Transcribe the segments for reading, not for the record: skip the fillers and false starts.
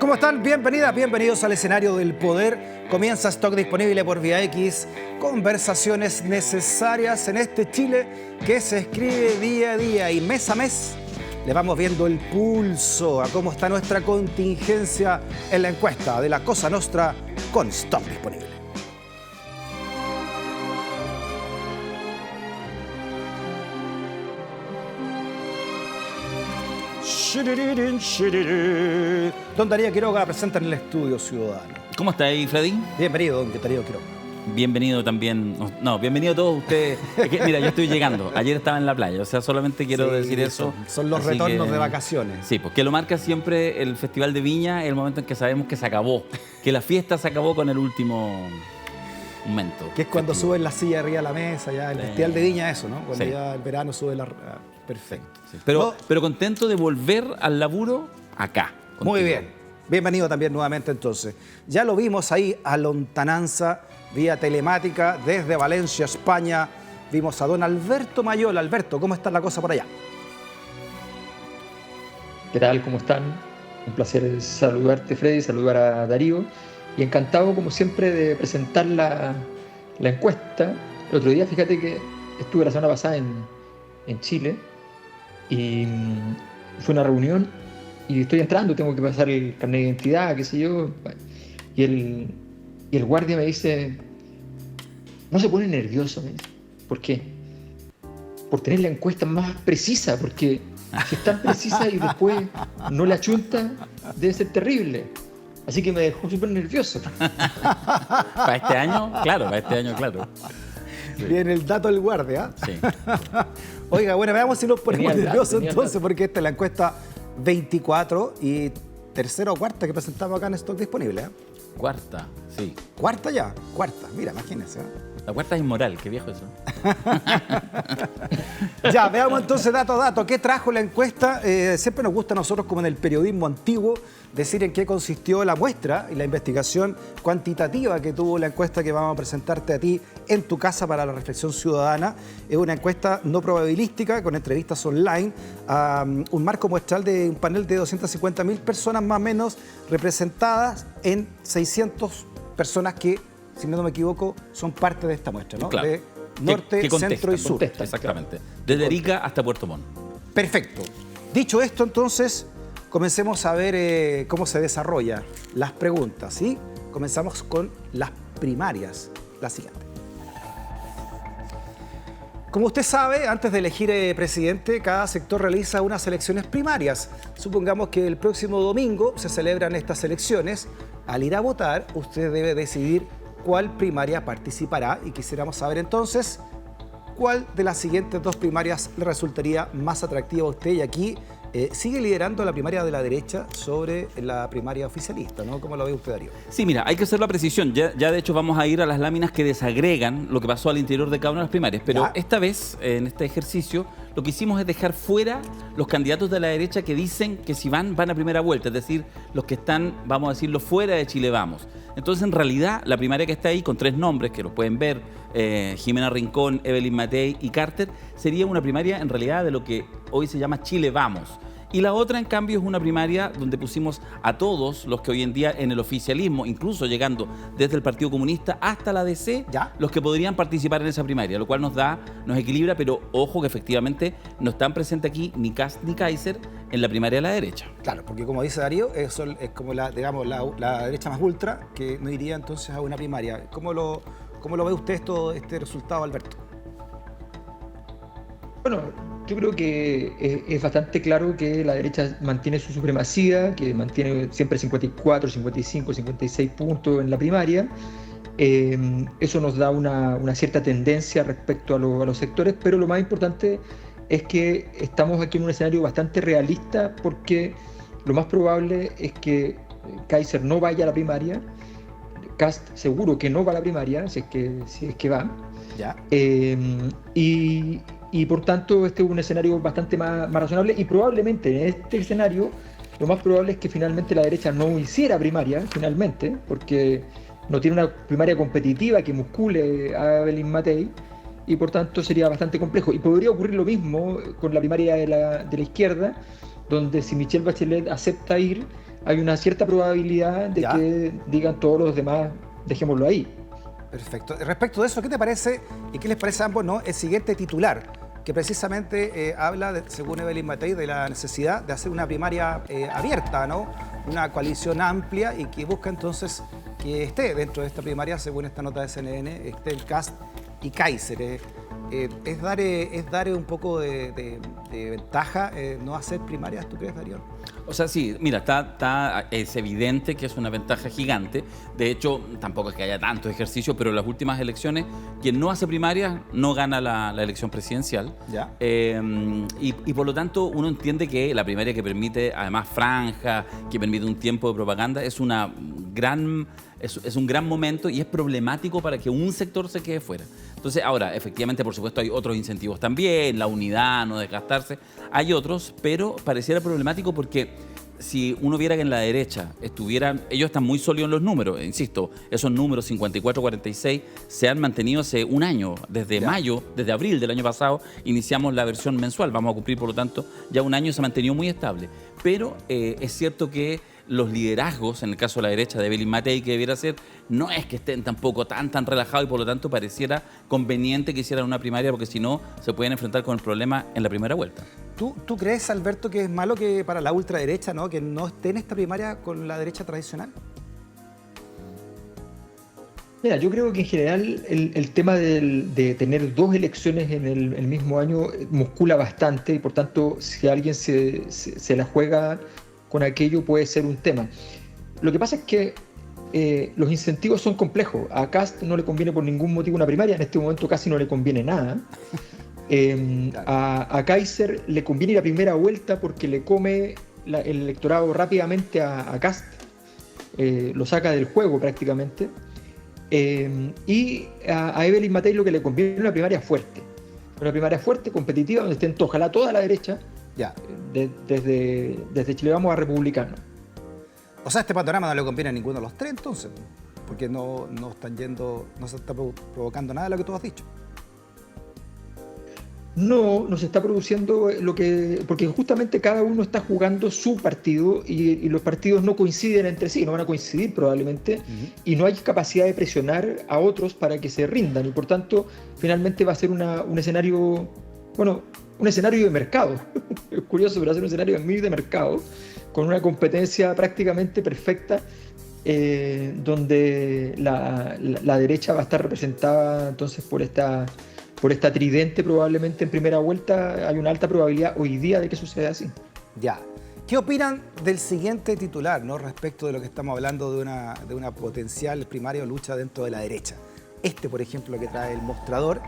¿Cómo están? Bienvenidas, bienvenidos al escenario del poder. Comienza Stock Disponible por Vía X. Conversaciones necesarias en este Chile que se escribe día a día y mes a mes. Le vamos viendo el pulso a cómo está nuestra contingencia en la encuesta de la Cosa Nostra con Stock Disponible. Don Darío Quiroga presenta en el estudio ciudadano. ¿Cómo está ahí, Freddy? Bienvenido, don Darío Quiroga. Bienvenido también. No, bienvenido a todos ustedes. Es que, mira, yo estoy llegando. Ayer estaba en la playa, o sea, solamente quiero decir eso. Son los retornos de vacaciones. Sí, porque lo marca siempre el Festival de Viña, el momento en que sabemos que se acabó, que la fiesta se acabó con el último momento. Que es cuando suben la silla arriba de la mesa, ya el Festival de Viña, eso, ¿no? Cuando sí. ya el verano sube la... Perfecto. Sí. Pero contento de volver al laburo acá. Contigo. Muy bien. Bienvenido también nuevamente entonces. Ya lo vimos ahí a lontananza, vía telemática, desde Valencia, España. Vimos a don Alberto Mayol. Alberto, ¿cómo está la cosa por allá? ¿Qué tal? ¿Cómo están? Un placer saludarte, Freddy, saludar a Darío. Y encantado, como siempre, de presentar la encuesta. El otro día, fíjate que estuve la semana pasada en Chile y fue una reunión y estoy entrando, tengo que pasar el carnet de identidad, qué sé yo, y el guardia me dice, no se pone nervioso, me dice. ¿Por qué? Por tener la encuesta más precisa, porque si es tan precisa y después no la achunta, debe ser terrible. Así que me dejó súper nervioso. ¿Para este año? Claro, para este año, claro. Sí. Bien, el dato del guardia. Sí. Oiga, bueno, veamos si nos ponemos nerviosos entonces, porque esta es la encuesta 24 y tercera o cuarta que presentamos acá en Stock Disponible. Cuarta, sí. ¿Cuarta ya? Cuarta, mira, imagínense. La cuarta es inmoral, qué viejo eso. Ya, veamos entonces dato a dato. ¿Qué trajo la encuesta? Siempre nos gusta a nosotros, como en el periodismo antiguo, decir en qué consistió la muestra y la investigación cuantitativa que tuvo la encuesta que vamos a presentarte a ti en tu casa para la reflexión ciudadana. Es una encuesta no probabilística, con entrevistas online, un marco muestral de un panel de 250.000 personas más o menos representadas en 600 personas que, si no me equivoco, son parte de esta muestra, ¿no? Claro. De norte, centro y sur. Exactamente. Desde Arica hasta Puerto Montt. Perfecto. Dicho esto, entonces, comencemos a ver cómo se desarrollan las preguntas, ¿sí? Comenzamos con las primarias. La siguiente. Como usted sabe, antes de elegir presidente, cada sector realiza unas elecciones primarias. Supongamos que el próximo domingo se celebran estas elecciones. Al ir a votar, usted debe decidir cuál primaria participará y quisiéramos saber entonces cuál de las siguientes dos primarias le resultaría más atractiva a usted. Y aquí sigue liderando la primaria de la derecha sobre la primaria oficialista, ¿no? ¿Cómo lo ve usted, Darío? Sí, mira, hay que hacer la precisión. Ya de hecho vamos a ir a las láminas que desagregan lo que pasó al interior de cada una de las primarias. Pero ya, esta vez, en este ejercicio, lo que hicimos es dejar fuera los candidatos de la derecha que dicen que si van a primera vuelta. Es decir, los que están, vamos a decirlo, fuera de Chile Vamos. Entonces, en realidad, la primaria que está ahí, con tres nombres, que los pueden ver, Jimena Rincón, Evelyn Matei y Carter, sería una primaria, en realidad, de lo que hoy se llama Chile Vamos. Y la otra, en cambio, es una primaria donde pusimos a todos los que hoy en día en el oficialismo, incluso llegando desde el Partido Comunista hasta la DC, ¿ya?, los que podrían participar en esa primaria, lo cual nos equilibra, pero ojo que efectivamente no están presentes aquí ni Kast ni Kaiser en la primaria de la derecha. Claro, porque como dice Darío, eso es como la derecha más ultra, que no iría entonces a una primaria. ¿Cómo lo ve usted este resultado, Alberto? Bueno, yo creo que es bastante claro que la derecha mantiene su supremacía, que mantiene siempre 54, 55, 56 puntos en la primaria. Eso nos da una cierta tendencia respecto a los sectores, pero lo más importante es que estamos aquí en un escenario bastante realista, porque lo más probable es que Kaiser no vaya a la primaria, Kast seguro que no va a la primaria, si es que va. ¿Ya? Y por tanto este es un escenario bastante más razonable, y probablemente en este escenario lo más probable es que finalmente la derecha no hiciera primaria, finalmente, porque no tiene una primaria competitiva que muscule a Evelyn Matei, y por tanto sería bastante complejo. Y podría ocurrir lo mismo con la primaria de la izquierda, donde si Michelle Bachelet acepta ir, hay una cierta probabilidad de que digan todos los demás, dejémoslo ahí. Perfecto. Respecto de eso, ¿qué te parece y qué les parece a ambos, ¿no?, el siguiente titular, que precisamente habla, según Evelyn Matei, de la necesidad de hacer una primaria abierta, ¿no?, una coalición amplia y que busca entonces que esté dentro de esta primaria, según esta nota de CNN, esté el Kast y Kaiser. ¿Es dar un poco de ventaja no hacer primarias, tú crees, Darío? O sea, sí, mira, es evidente que es una ventaja gigante. De hecho, tampoco es que haya tanto ejercicio, pero en las últimas elecciones, quien no hace primarias no gana la elección presidencial. ¿Ya? Y por lo tanto, uno entiende que la primaria, que permite además franja, que permite un tiempo de propaganda, es un gran momento y es problemático para que un sector se quede fuera. Entonces, ahora, efectivamente, por supuesto, hay otros incentivos también, la unidad, no desgastarse, hay otros, pero pareciera problemático porque si uno viera que en la derecha ellos están muy sólidos en los números, insisto, esos números 54-46 se han mantenido hace un año, desde mayo, desde abril del año pasado, iniciamos la versión mensual, vamos a cumplir, por lo tanto, ya un año se ha mantenido muy estable, pero es cierto que los liderazgos, en el caso de la derecha de Evelyn Matei, que debiera ser, no es que estén tampoco tan relajados y por lo tanto pareciera conveniente que hicieran una primaria porque si no se pueden enfrentar con el problema en la primera vuelta. ¿Tú crees, Alberto, que es malo que para la ultraderecha, ¿no?, que no esté en esta primaria con la derecha tradicional? Mira, yo creo que en general el tema de tener dos elecciones en el mismo año muscula bastante y por tanto si alguien se la juega con aquello puede ser un tema. Lo que pasa es que los incentivos son complejos. A Kast no le conviene por ningún motivo una primaria, en este momento casi no le conviene nada. A Kaiser le conviene ir a primera vuelta porque le come el electorado rápidamente a Kast, lo saca del juego prácticamente. Y a Evelyn Matei lo que le conviene es una primaria fuerte, competitiva, donde estén ojalá toda la derecha. Desde Chile Vamos a Republicano. O sea, este panorama no le conviene a ninguno de los tres, entonces, porque no se está provocando nada de lo que tú has dicho. No se está produciendo porque justamente cada uno está jugando su partido y los partidos no coinciden entre sí, no van a coincidir probablemente, y no hay capacidad de presionar a otros para que se rindan y por tanto finalmente va a ser un escenario, un escenario de mercado. Es curioso, pero va a ser un escenario muy de mercado, con una competencia prácticamente perfecta, donde la derecha va a estar representada entonces por esta tridente probablemente en primera vuelta. Hay una alta probabilidad hoy día de que suceda así. Ya. ¿Qué opinan del siguiente titular, ¿no?, respecto de lo que estamos hablando de una potencial primaria o lucha dentro de la derecha? Por ejemplo, que trae el mostrador,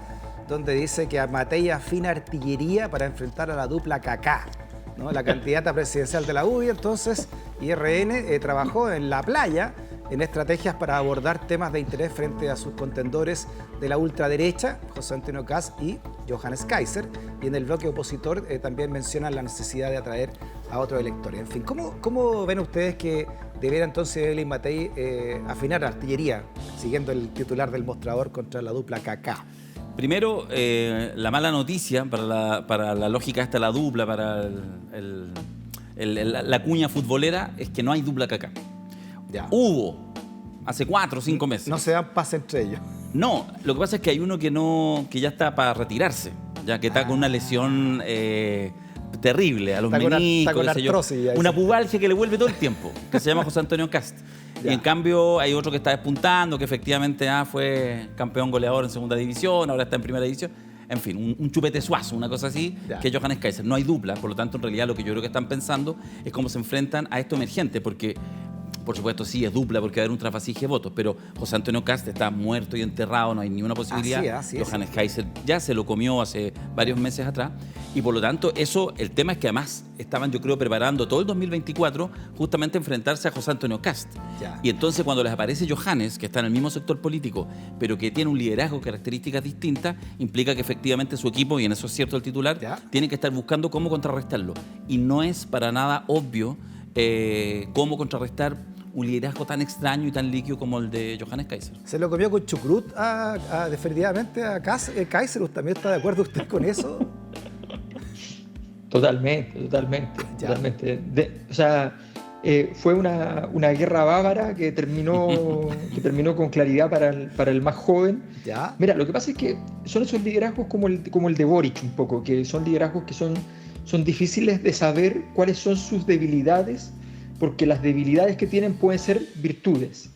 donde dice que a Matei afina artillería para enfrentar a la dupla Kaká, ¿no?, la candidata presidencial de la UDI. Entonces, IRN trabajó en la playa en estrategias para abordar temas de interés frente a sus contendores de la ultraderecha, José Antonio Kast y Johannes Kaiser, y en el bloque opositor también mencionan la necesidad de atraer a otros electores. En fin, ¿cómo ven ustedes que debiera entonces Evelyn Matei afinar artillería, siguiendo el titular del mostrador, contra la dupla Kaká? Primero, la mala noticia para la lógica esta, la dupla, para la cuña futbolera, es que no hay dupla Kaká. Hubo hace 4 o 5 meses. No se dan paz entre ellos. No, lo que pasa es que hay uno que ya está para retirarse, ya que está con una lesión terrible a los meniscos, una pubalgia que le vuelve todo el tiempo, que se llama José Antonio Kast. Y en cambio hay otro que está despuntando, que efectivamente fue campeón goleador en segunda división, ahora está en primera división. En fin, un chupete suazo, una cosa así, que es Johannes Kaiser. No hay dupla, por lo tanto, en realidad lo que yo creo que están pensando es cómo se enfrentan a esto emergente, porque por supuesto sí es dupla porque va a haber un trasvasije de votos, pero José Antonio Kast está muerto y enterrado, no hay ninguna posibilidad. Johannes Kaiser ya se lo comió hace varios meses atrás y por lo tanto el tema es que además estaban, yo creo, preparando todo el 2024 justamente enfrentarse a José Antonio Kast. Y entonces cuando les aparece Johannes, que está en el mismo sector político, pero que tiene un liderazgo, características distintas, implica que efectivamente su equipo, y en eso es cierto el titular, tiene que estar buscando cómo contrarrestarlo. Y no es para nada obvio cómo contrarrestar un liderazgo tan extraño y tan líquido como el de Johannes Kaiser. ¿Se lo comió con chucrut definitivamente a Kaiser? ¿También está de acuerdo usted con eso? Totalmente. O sea, fue una guerra bávara que terminó con claridad para el más joven. ¿Ya? Mira, lo que pasa es que son esos liderazgos como el de Boric un poco, que son liderazgos que son difíciles de saber cuáles son sus debilidades, porque las debilidades que tienen pueden ser virtudes.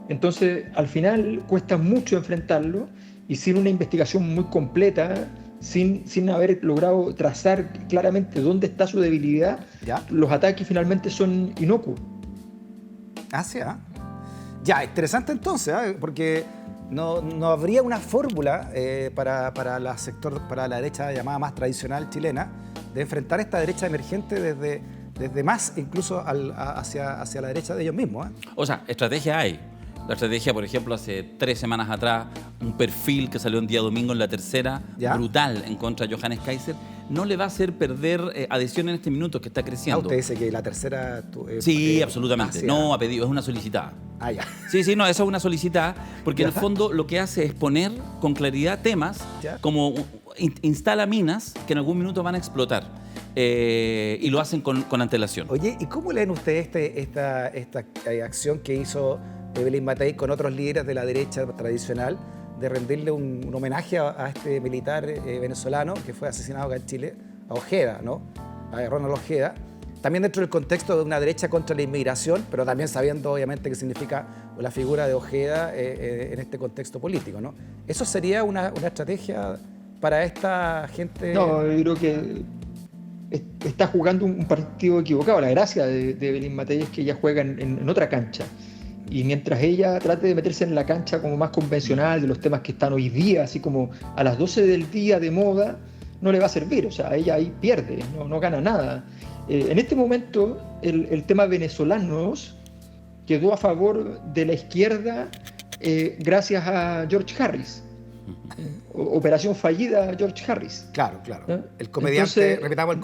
Entonces, al final cuesta mucho enfrentarlo, y sin una investigación muy completa, sin haber logrado trazar claramente dónde está su debilidad, ¿Ya? los ataques finalmente son inocuos. Sí, ¿ah? Ya, interesante entonces, porque no habría una fórmula para la derecha llamada más tradicional chilena de enfrentar esta derecha emergente desde más incluso hacia la derecha de ellos mismos. O sea, estrategia hay. La estrategia, por ejemplo, hace 3 semanas atrás, un perfil que salió un día domingo en La Tercera, ¿Ya? brutal en contra de Johannes Kaiser, no le va a hacer perder adhesión en este minuto que está creciendo. Usted dice que La Tercera... Sí, absolutamente. No ha pedido, es una solicitada. Ya. Sí, no, esa es una solicitada, porque ¿Ya? en el fondo lo que hace es poner con claridad temas ¿Ya? como instala minas que en algún minuto van a explotar. Y lo hacen con antelación. Oye, ¿y cómo leen ustedes esta acción que hizo Evelyn Matei con otros líderes de la derecha tradicional de rendirle un homenaje a este militar venezolano que fue asesinado acá en Chile, a Ojeda, ¿no? A Ronald Ojeda? También dentro del contexto de una derecha contra la inmigración, pero también sabiendo obviamente qué significa la figura de Ojeda en este contexto político, ¿no? ¿Eso sería una estrategia para esta gente? No, yo creo que está jugando un partido equivocado. La gracia de Evelyn Matei es que ella juega en otra cancha. Y mientras ella trate de meterse en la cancha como más convencional de los temas que están hoy día, así como a las 12 del día de moda, no le va a servir. O sea, ella ahí pierde, no gana nada. En este momento, el tema venezolanos quedó a favor de la izquierda gracias a George Harris. Operación fallida George Harris. Claro. ¿No? El comediante, Entonces, repitamos,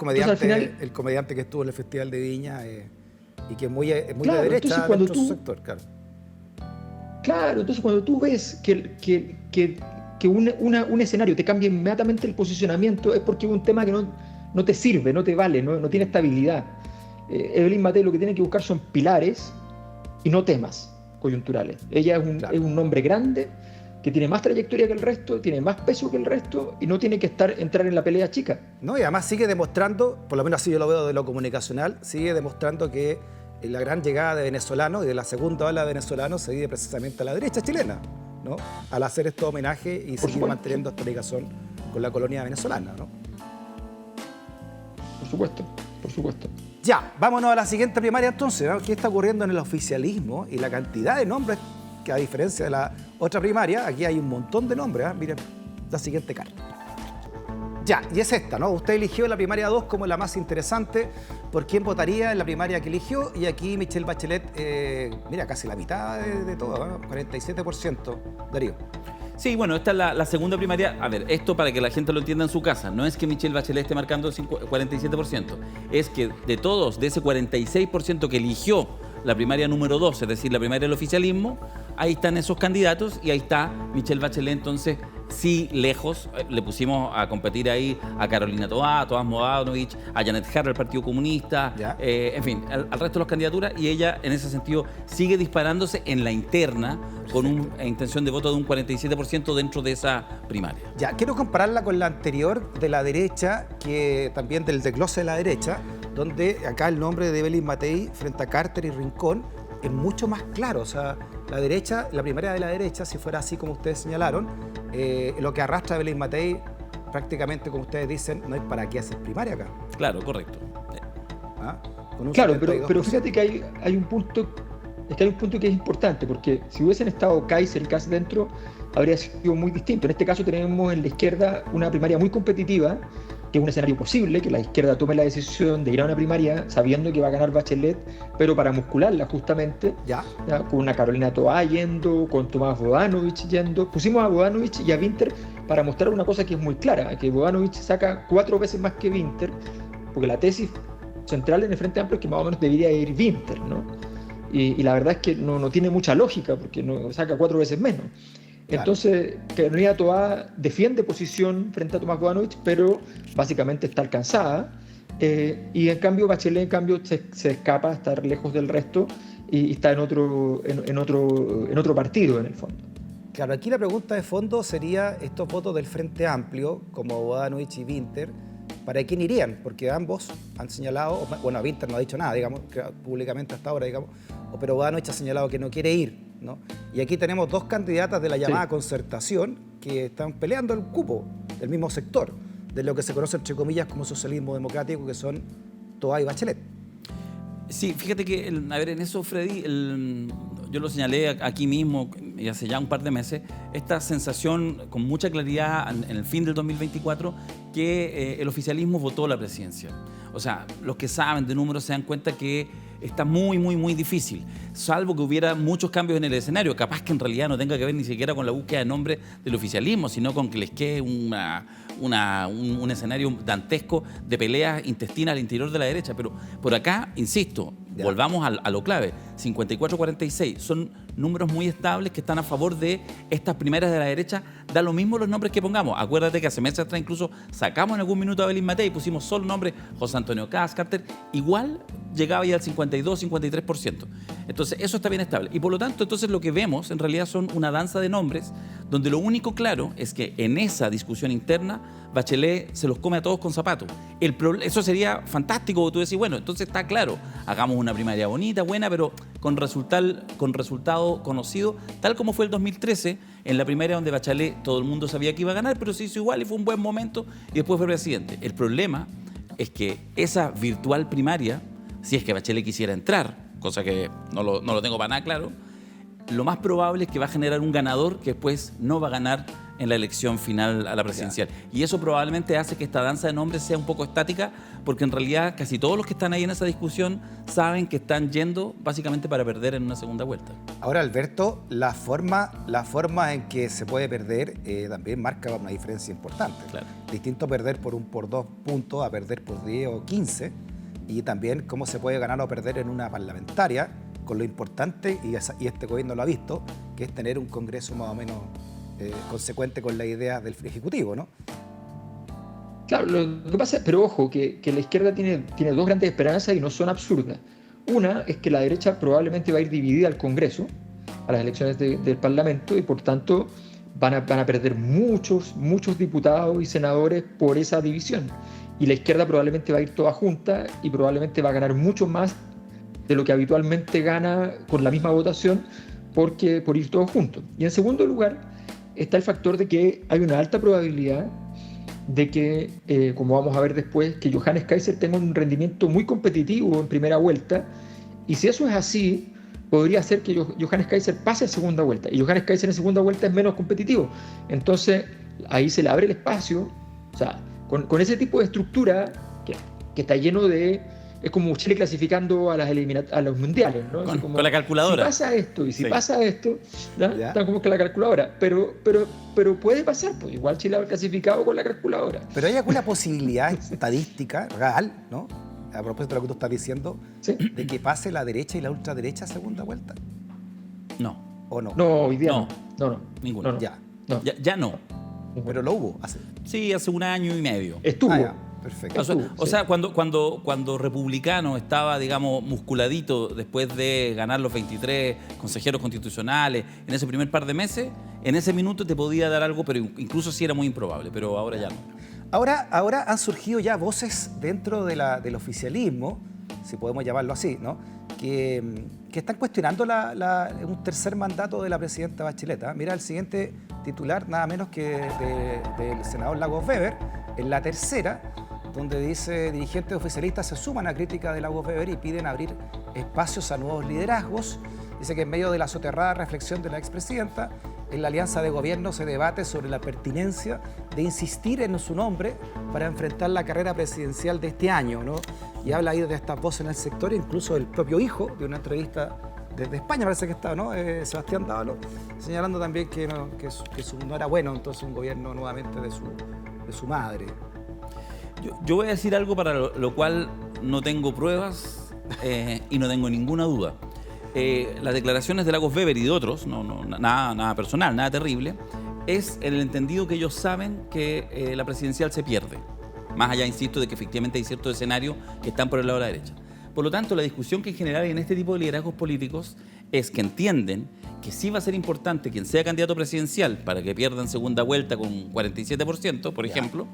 el comediante que estuvo en el Festival de Viña y que es muy claro, de derecha cuando dentro de su sector, claro. Claro, entonces cuando tú ves que un escenario te cambia inmediatamente el posicionamiento, es porque es un tema que no te sirve, no te vale, no tiene estabilidad. Evelyn Matei lo que tiene que buscar son pilares y no temas coyunturales. Ella es un hombre grande, que tiene más trayectoria que el resto, tiene más peso que el resto y no tiene que entrar en la pelea chica. No, y además sigue demostrando, por lo menos así yo lo veo de lo comunicacional, sigue demostrando que la gran llegada de venezolanos y de la segunda ola de venezolanos se vive precisamente a la derecha chilena, ¿no? Al hacer estos homenajes y seguir manteniendo esta ligación con la colonia venezolana, ¿no? Por supuesto. Ya, vámonos a la siguiente primaria entonces, ¿no? ¿Qué está ocurriendo en el oficialismo y la cantidad de nombres que, a diferencia de la otra primaria, aquí hay un montón de nombres, ¿eh? Miren la siguiente carta. Ya, y es esta, ¿no? Usted eligió la primaria 2 como la más interesante. ¿Por quién votaría en la primaria que eligió? Y aquí Michelle Bachelet, mira, casi la mitad de todo, ¿no? 47%. Darío. Sí, bueno, esta es la segunda primaria. A ver, esto para que la gente lo entienda en su casa. No es que Michelle Bachelet esté marcando el 47%. Es que de todos, de ese 46% que eligió la primaria número 2, es decir, la primaria del oficialismo, ahí están esos candidatos y ahí está Michelle Bachelet. Entonces, sí, lejos, le pusimos a competir ahí a Carolina Toá, a Tomás Bodanovich, a Janet Jara, del Partido Comunista, en fin, al resto de las candidaturas, y ella en ese sentido sigue disparándose en la interna con una intención de voto de un 47% dentro de esa primaria. Ya, quiero compararla con la anterior de la derecha, que también del desglose de la derecha, donde acá el nombre de Evelyn Matei frente a Carter y Rincón es mucho más claro. O sea, la derecha, la primaria de la derecha, si fuera así como ustedes señalaron, lo que arrastra a Evelyn Matei, prácticamente como ustedes dicen, no hay para qué hacer primaria acá. Claro, correcto. Con un claro, 72%. pero fíjate que hay un punto, que es importante, porque si hubiesen estado Kaiser y Kass dentro, habría sido muy distinto. En este caso tenemos en la izquierda una primaria muy competitiva, que es un escenario posible, que la izquierda tome la decisión de ir a una primaria sabiendo que va a ganar Bachelet, pero para muscularla justamente, ¿ya? Con una Carolina Toá yendo, con Tomás Bodanovich yendo. Pusimos a Bodanovich y a Winter para mostrar una cosa que es muy clara, que Bodanovich saca 4 veces más que Winter, porque la tesis central en el Frente Amplio es que más o menos debería ir Winter, ¿no? Y la verdad es que no tiene mucha lógica, porque no saca 4 veces menos. Claro. Entonces, Carolina Toá defiende posición frente a Tomás Bodanovich, pero básicamente está alcanzada. Y en cambio Bachelet en cambio se escapa a estar lejos del resto y está en otro partido en el fondo. Claro, aquí la pregunta de fondo sería estos votos del Frente Amplio, como Bodanovich y Winter, ¿para quién irían? Porque ambos han señalado, bueno, Winter no ha dicho nada, digamos, públicamente hasta ahora, digamos, pero Bodanovich ha señalado que no quiere ir, ¿no? Y aquí tenemos dos candidatas de la llamada concertación que están peleando el cupo del mismo sector, de lo que se conoce entre comillas como socialismo democrático, que son Toá y Bachelet. Sí, fíjate que, a ver, en eso, Freddy, yo lo señalé aquí mismo y hace ya un par de meses, esta sensación con mucha claridad en el fin del 2024 que el oficialismo votó la presidencia. O sea, los que saben de números se dan cuenta que está muy, muy, muy difícil, salvo que hubiera muchos cambios en el escenario, capaz que en realidad no tenga que ver ni siquiera con la búsqueda de nombre del oficialismo, sino con que les quede un escenario dantesco de peleas intestinas al interior de la derecha. Pero por acá, insisto, volvamos a lo clave, 54-46, son números muy estables que están a favor de estas primeras de la derecha, da lo mismo los nombres que pongamos. Acuérdate que hace meses atrás incluso sacamos en algún minuto a Belín Matei y pusimos solo el nombre José Antonio Kast, Carter, igual llegaba ya al 52-53%. Entonces eso está bien estable. Y por lo tanto, entonces lo que vemos en realidad son una danza de nombres donde lo único claro es que en esa discusión interna Bachelet se los come a todos con zapatos. Eso sería fantástico, tú decís, bueno, entonces está claro, hagamos una primaria bonita, buena, pero con resultado conocido, tal como fue el 2013, en la primaria donde Bachelet todo el mundo sabía que iba a ganar, pero se hizo igual y fue un buen momento y después fue presidente. El problema es que esa virtual primaria, si es que Bachelet quisiera entrar, cosa que no lo tengo para nada claro, lo más probable es que va a generar un ganador que después no va a ganar en la elección final a la presidencial. Y eso probablemente hace que esta danza de nombres sea un poco estática, porque en realidad casi todos los que están ahí en esa discusión saben que están yendo básicamente para perder en una segunda vuelta. Ahora, Alberto, la forma en que se puede perder también marca una diferencia importante. Claro. Distinto perder por 2 puntos a perder por 10 o 15, y también cómo se puede ganar o perder en una parlamentaria, con lo importante, y este gobierno lo ha visto, que es tener un Congreso más o menos consecuente con la idea del Ejecutivo, ¿no? Claro, lo que pasa, pero ojo, que la izquierda tiene dos grandes esperanzas y no son absurdas. Una es que la derecha probablemente va a ir dividida al Congreso, a las elecciones del Parlamento, y por tanto van a perder muchos diputados y senadores por esa división. Y la izquierda probablemente va a ir toda junta y probablemente va a ganar mucho más de lo que habitualmente gana con la misma votación por ir todos juntos. Y en segundo lugar está el factor de que hay una alta probabilidad de que, como vamos a ver después, que Johannes Kaiser tenga un rendimiento muy competitivo en primera vuelta, y si eso es así, podría ser que Johannes Kaiser pase a segunda vuelta, y Johannes Kaiser en segunda vuelta es menos competitivo. Entonces ahí se le abre el espacio, o sea, con ese tipo de estructura que está lleno de... Es como Chile clasificando a los mundiales, ¿no? Con la calculadora. Si pasa esto y si pasa esto, ¿no? Está como que la calculadora. Pero puede pasar, pues igual Chile ha clasificado con la calculadora. Pero hay alguna posibilidad estadística real, ¿no? A propósito de lo que tú estás diciendo, ¿sí?, de que pase la derecha y la ultraderecha a segunda vuelta. No. ¿O no? No, hoy día no. Ninguno. No. Ya no. Pero lo hubo hace. Sí, hace 1 año y medio. Estuvo. Perfecto. O sea, cuando Republicano estaba, digamos, musculadito después de ganar los 23 consejeros constitucionales, en ese primer par de meses, en ese minuto te podía dar algo, pero incluso sí era muy improbable, pero ahora ya no. Ahora han surgido ya voces dentro del oficialismo, si podemos llamarlo así, ¿no?, que están cuestionando un tercer mandato de la presidenta Bachelet. Mira el siguiente titular, nada menos que del senador Lagos Weber, en la tercera, donde dice: dirigentes oficialistas se suman a crítica de Lagos Weber y piden abrir espacios a nuevos liderazgos. Dice que en medio de la soterrada reflexión de la expresidenta, en la alianza de gobierno se debate sobre la pertinencia de insistir en su nombre para enfrentar la carrera presidencial de este año, ¿no? Y habla ahí de estas voces en el sector, incluso el propio hijo de una entrevista desde España, parece que está, ¿no? Sebastián Dávalo, señalando también que no era bueno entonces un gobierno nuevamente de su madre. Yo voy a decir algo para lo cual no tengo pruebas y no tengo ninguna duda. Las declaraciones de Lagos Weber y de otros, nada personal, nada terrible, es en el entendido que ellos saben que la presidencial se pierde. más allá, insisto, de que efectivamente hay ciertos escenarios que están por el lado de la derecha. Por lo tanto, la discusión que en general hay en este tipo de liderazgos políticos es que entienden que sí va a ser importante quien sea candidato presidencial para que pierda en segunda vuelta con 47%, por ejemplo,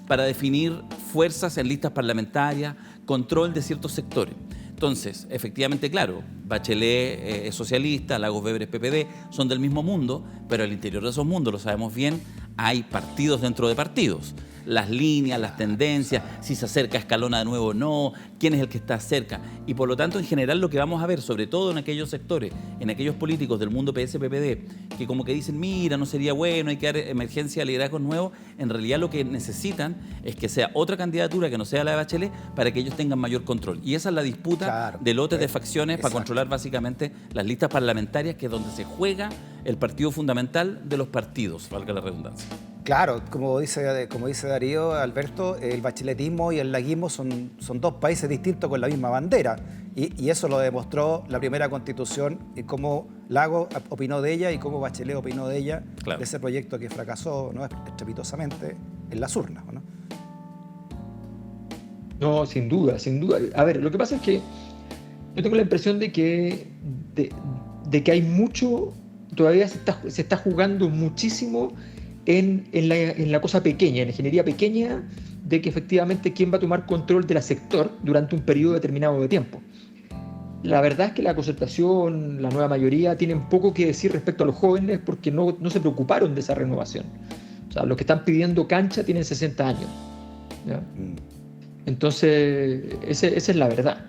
para definir fuerzas en listas parlamentarias, control de ciertos sectores. Entonces, efectivamente, claro, Bachelet es socialista, Lagos Weber es PPD, son del mismo mundo, pero al interior de esos mundos, lo sabemos bien, hay partidos dentro de partidos. Las líneas, las tendencias, si se acerca a Escalona de nuevo o no, quién es el que está cerca. Y por lo tanto, en general, lo que vamos a ver, sobre todo en aquellos sectores, en aquellos políticos del mundo PS-PPD, que como que dicen, mira, no sería bueno, hay que dar emergencia de liderazgos nuevos, en realidad lo que necesitan es que sea otra candidatura que no sea la de Bachelet para que ellos tengan mayor control. Y esa es la disputa de lotes de facciones para controlar básicamente las listas parlamentarias, que es donde se juega el partido fundamental de los partidos, valga la redundancia. Claro, como dice Darío, Alberto, el bacheletismo y el laguismo son dos países distintos con la misma bandera. Y eso lo demostró la primera Constitución, y cómo Lagos opinó de ella y cómo Bachelet opinó de ella, claro, de ese proyecto que fracasó, ¿no?, estrepitosamente en las urnas, ¿no? No, sin duda, sin duda. A ver, lo que pasa es que yo tengo la impresión de que hay mucho, todavía se está jugando muchísimo en la cosa pequeña, en la ingeniería pequeña, de que efectivamente quién va a tomar control del sector durante un periodo determinado de tiempo. La verdad es que la Concertación, la nueva mayoría, tienen poco que decir respecto a los jóvenes porque no se preocuparon de esa renovación. O sea, los que están pidiendo cancha tienen 60 años. ¿Ya? Entonces, esa es la verdad.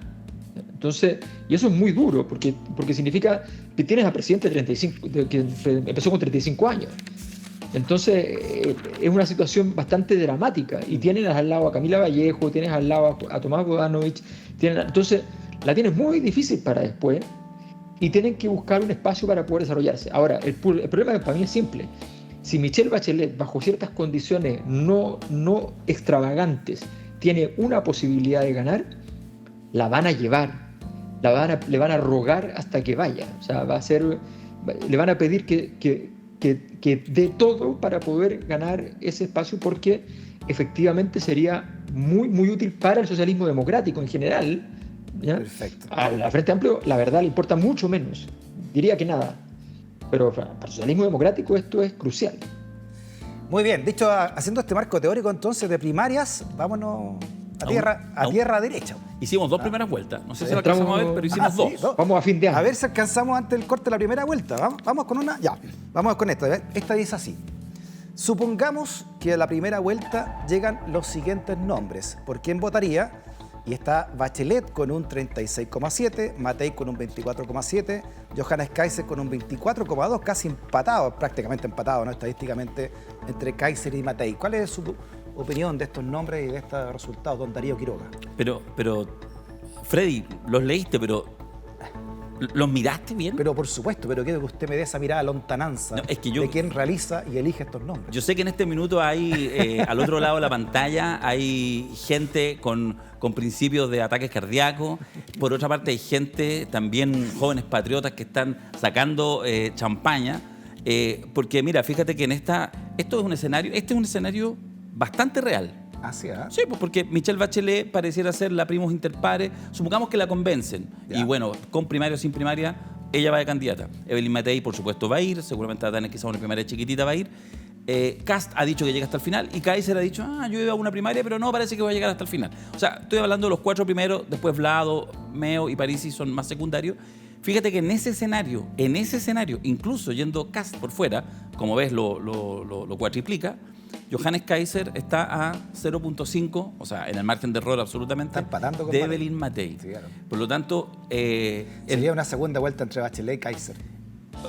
Entonces, y eso es muy duro porque significa que tienes a presidente de 35, que empezó con 35 años. Entonces, es una situación bastante dramática. Y tienes al lado a Camila Vallejo, tienes al lado a Tomás Bodanovich. Entonces, la tienes muy difícil para después y tienen que buscar un espacio para poder desarrollarse. Ahora, el problema para mí es simple. Si Michelle Bachelet, bajo ciertas condiciones no extravagantes, tiene una posibilidad de ganar, la van a llevar, le van a rogar hasta que vaya. O sea, le van a pedir que dé todo para poder ganar ese espacio, porque efectivamente sería muy, muy útil para el socialismo democrático en general. ¿Ya? Perfecto. Al Frente Amplio, la verdad, le importa mucho menos. Diría que nada. Pero para el socialismo democrático esto es crucial. Muy bien. Dicho, haciendo este marco teórico entonces de primarias, vámonos a tierra derecha. Hicimos dos primeras vueltas. No sé si lo alcanzamos a ver, pero hicimos dos. Sí, dos. Vamos a fin de año. A ver si alcanzamos antes del corte la primera vuelta. Vamos con una. Ya, vamos con esta. Esta dice así. Supongamos que a la primera vuelta llegan los siguientes nombres. ¿Por quién votaría? Y está Bachelet con un 36,7, Matei con un 24,7, Johannes Kaiser con un 24,2, casi empatado, prácticamente empatado, ¿no?, estadísticamente, entre Kaiser y Matei. ¿Cuál es su opinión de estos nombres y de estos resultados, don Darío Quiroga? Pero, Freddy, los leíste, pero ¿los miraste bien? Pero por supuesto, pero quiero que usted me dé esa mirada lontananza de quién realiza y elige estos nombres. Yo sé que en este minuto hay, al otro lado de la pantalla, hay gente con principios de ataques cardíacos. Por otra parte, hay gente, también jóvenes patriotas, que están sacando champaña. Porque mira, fíjate que este es un escenario bastante real. ¿Sí, pues porque Michelle Bachelet pareciera ser la primus inter pares. Supongamos que la convencen. Ya. Y bueno, con primaria o sin primaria, ella va de candidata. Evelyn Matei, por supuesto, va a ir. Seguramente va a tener quizá una primaria chiquitita, va a ir. Kast ha dicho que llega hasta el final. Y Kaiser ha dicho, yo iba a una primaria, pero no, parece que voy a llegar hasta el final. O sea, estoy hablando de los 4 primeros. Después Vlado, Meo y Parisi son más secundarios. Fíjate que en ese escenario, incluso yendo Kast por fuera, como ves, lo cuatriplica. Johannes Kaiser está a 0.5, o sea, en el margen de error absolutamente, de Evelyn Matei. Sí, claro. Por lo tanto... sería una segunda vuelta entre Bachelet y Kaiser.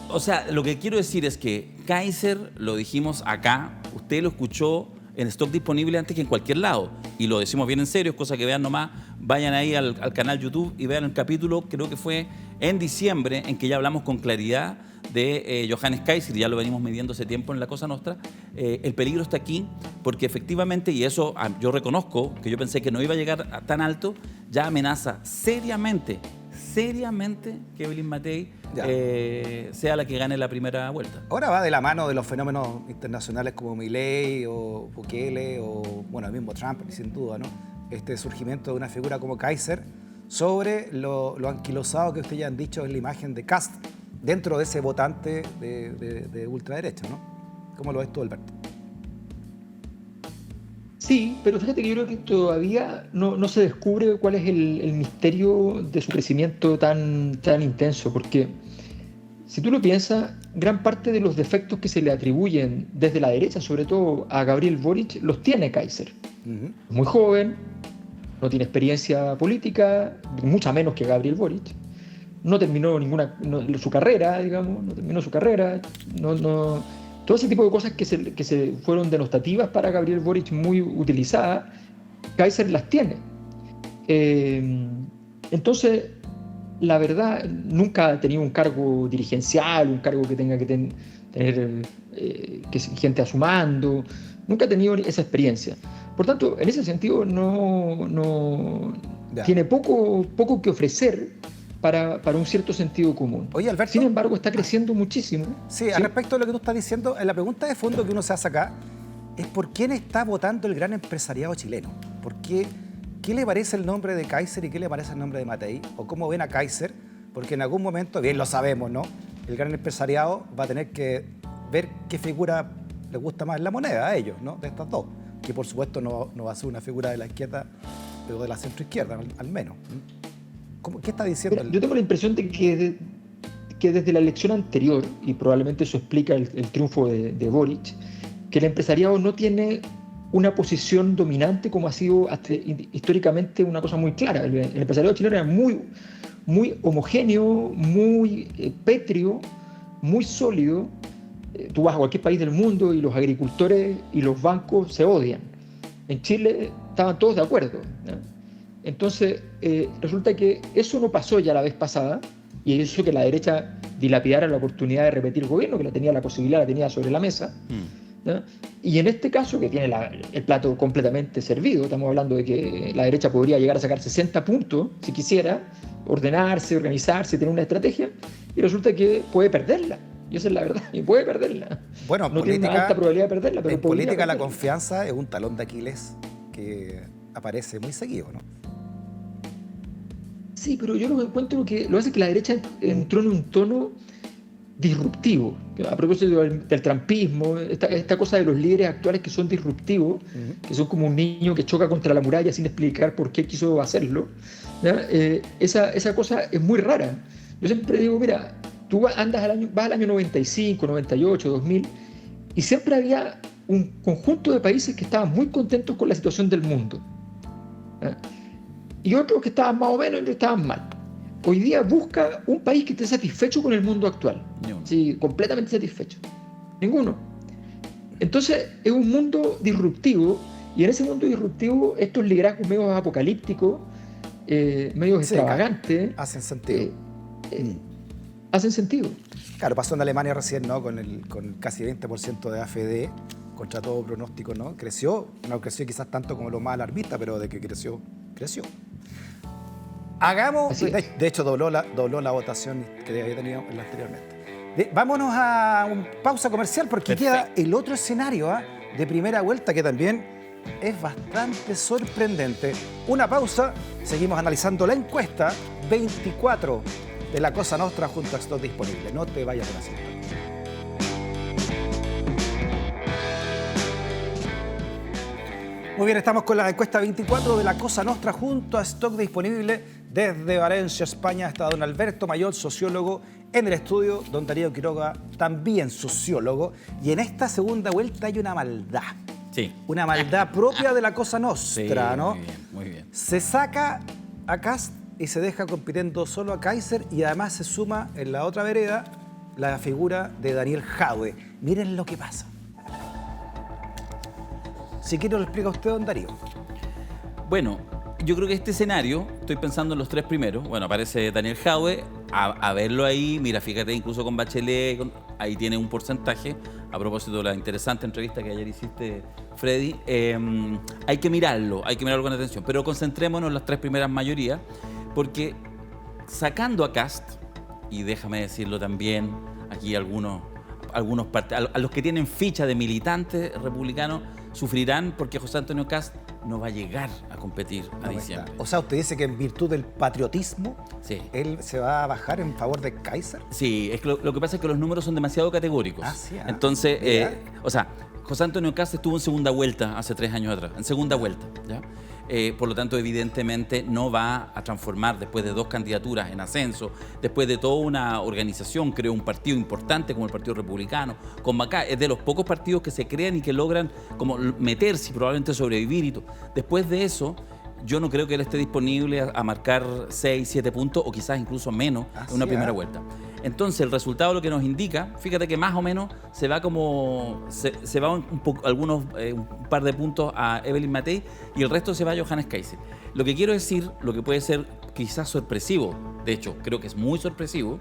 O sea, lo que quiero decir es que Kaiser, lo dijimos acá, usted lo escuchó en stock disponible antes que en cualquier lado. Y lo decimos bien en serio, es cosa que vean nomás, vayan ahí al canal YouTube y vean el capítulo, creo que fue en diciembre, en que ya hablamos con claridad de Johannes Kaiser, ya lo venimos midiendo hace tiempo en La Cosa Nostra. El peligro está aquí porque efectivamente, y eso yo reconozco, que yo pensé que no iba a llegar tan alto, ya amenaza seriamente seriamente que Evelyn Matei sea la que gane la primera vuelta. Ahora va de la mano de los fenómenos internacionales como Milei o Bukele o, bueno, el mismo Trump, sin duda, ¿no? Este surgimiento de una figura como Kaiser sobre lo anquilosado que ustedes ya han dicho en la imagen de Kast dentro de ese votante de ultraderecha, ¿no? ¿Cómo lo ves tú, Alberto? Sí, pero fíjate que yo creo que todavía no se descubre cuál es el misterio de su crecimiento tan intenso, porque si tú lo piensas, gran parte de los defectos que se le atribuyen desde la derecha, sobre todo a Gabriel Boric, los tiene Kaiser. Es muy joven, no tiene experiencia política, mucha menos que Gabriel Boric. No terminó su carrera, digamos, no terminó su carrera, todo ese tipo de cosas que se fueron denostativas para Gabriel Boric, muy utilizadas, Kaiser las tiene. Entonces, la verdad, nunca ha tenido un cargo dirigencial, un cargo que tenga que tener gente a su mando, nunca ha tenido esa experiencia. Por tanto, en ese sentido, tiene poco que ofrecer para un cierto sentido común. Oye, Alberto. Sin embargo, está creciendo muchísimo. Sí, al respecto de lo que tú estás diciendo, la pregunta de fondo que uno se hace acá es ¿por quién está votando el gran empresariado chileno? ¿Qué le parece el nombre de Kaiser y qué le parece el nombre de Matei? ¿O cómo ven a Kaiser? Porque en algún momento, bien lo sabemos, ¿no? El gran empresariado va a tener que ver qué figura le gusta más en la moneda a ellos, ¿no? De estas dos. Que por supuesto no va a ser una figura de la izquierda, pero de la centroizquierda, al menos. ¿Qué está diciendo? Yo tengo la impresión de que desde la elección anterior, y probablemente eso explica el triunfo de Boric, que el empresariado no tiene una posición dominante como ha sido históricamente una cosa muy clara. El empresariado chileno era muy homogéneo, muy pétreo, muy sólido. Tú vas a cualquier país del mundo y los agricultores y los bancos se odian. En Chile estaban todos de acuerdo, ¿no? Entonces, resulta que eso no pasó ya la vez pasada, y eso que la derecha dilapidara la oportunidad de repetir el gobierno, que la posibilidad la tenía sobre la mesa. ¿No? Y en este caso, que tiene el plato completamente servido, estamos hablando de que la derecha podría llegar a sacar 60 puntos, si quisiera, ordenarse, organizarse, tener una estrategia, y resulta que puede perderla. Y esa es la verdad, y puede perderla. Bueno, no tiene una alta probabilidad de perderla, pero en política la confianza es un talón de Aquiles que aparece muy seguido, ¿no? Sí, pero yo lo encuentro que lo hace que la derecha entró en un tono disruptivo. A propósito del trumpismo, esta cosa de los líderes actuales que son disruptivos, que son como un niño que choca contra la muralla sin explicar por qué quiso hacerlo, esa cosa es muy rara. Yo siempre digo, mira, tú vas al año 95, 98, 2000, y siempre había un conjunto de países que estaban muy contentos con la situación del mundo. Y otros que estaban más o menos y otros estaban mal. Hoy día busca un país que esté satisfecho con el mundo actual. Sí, completamente satisfecho. Ninguno. Entonces es un mundo disruptivo, y en ese mundo disruptivo estos liderazgos medios apocalípticos, medios extravagantes, hacen sentido. Hacen sentido. Claro, pasó en Alemania recién, ¿no? Con casi 20% de AfD, contra todo pronóstico, ¿no? Creció, no creció quizás tanto como lo más alarmista, pero de que creció. De hecho, dobló la votación que había tenido anteriormente. Vámonos a una pausa comercial porque queda el otro escenario de primera vuelta que también es bastante sorprendente. Una pausa, seguimos analizando la encuesta 24 de la Cosa Nostra junto a Stock Disponible. No te vayas por así. Muy bien, estamos con la encuesta 24 de la Cosa Nostra junto a Stock Disponible. Desde Valencia, España, está don Alberto Mayol, sociólogo, en el estudio, don Darío Quiroga, también sociólogo. Y en esta segunda vuelta hay una maldad. Sí. Una maldad propia de la Cosa Nostra, sí, ¿no? Muy bien. Se saca a Kast y se deja compitiendo solo a Kaiser, y además se suma en la otra vereda la figura de Daniel Jadwe. Miren lo que pasa. Si quiere lo explica usted, don Darío. Bueno, yo creo que este escenario, estoy pensando en los tres primeros. Bueno, aparece Daniel Jadwe, a verlo ahí, mira, fíjate, incluso con Bachelet, ahí tiene un porcentaje, a propósito de la interesante entrevista que ayer hiciste, Freddy. Hay que mirarlo con atención, pero concentrémonos en las tres primeras mayorías, porque sacando a Kast, y déjame decirlo también, aquí a los que tienen ficha de militantes republicanos sufrirán porque José Antonio Kast no va a llegar a competir a diciembre. O sea, usted dice que en virtud del patriotismo, sí, él se va a bajar en favor de Kaiser. Sí, es que lo que pasa es que los números son demasiado categóricos. Sí, Entonces, José Antonio Kast estuvo en segunda vuelta hace 3 años atrás, en segunda vuelta, ¿ya? Por lo tanto, evidentemente, no va a transformar después de 2 candidaturas en ascenso, después de toda una organización, creó un partido importante como el Partido Republicano, con Macá, es de los pocos partidos que se crean y que logran como meterse y probablemente sobrevivir y todo. Después de eso, yo no creo que él esté disponible a marcar 6, 7 puntos o quizás incluso menos en una primera vuelta. Entonces, el resultado lo que nos indica, fíjate que más o menos se va como se va un par de puntos a Evelyn Matei y el resto se va a Johannes Kaiser. Lo que quiero decir, lo que puede ser quizás sorpresivo, de hecho, creo que es muy sorpresivo,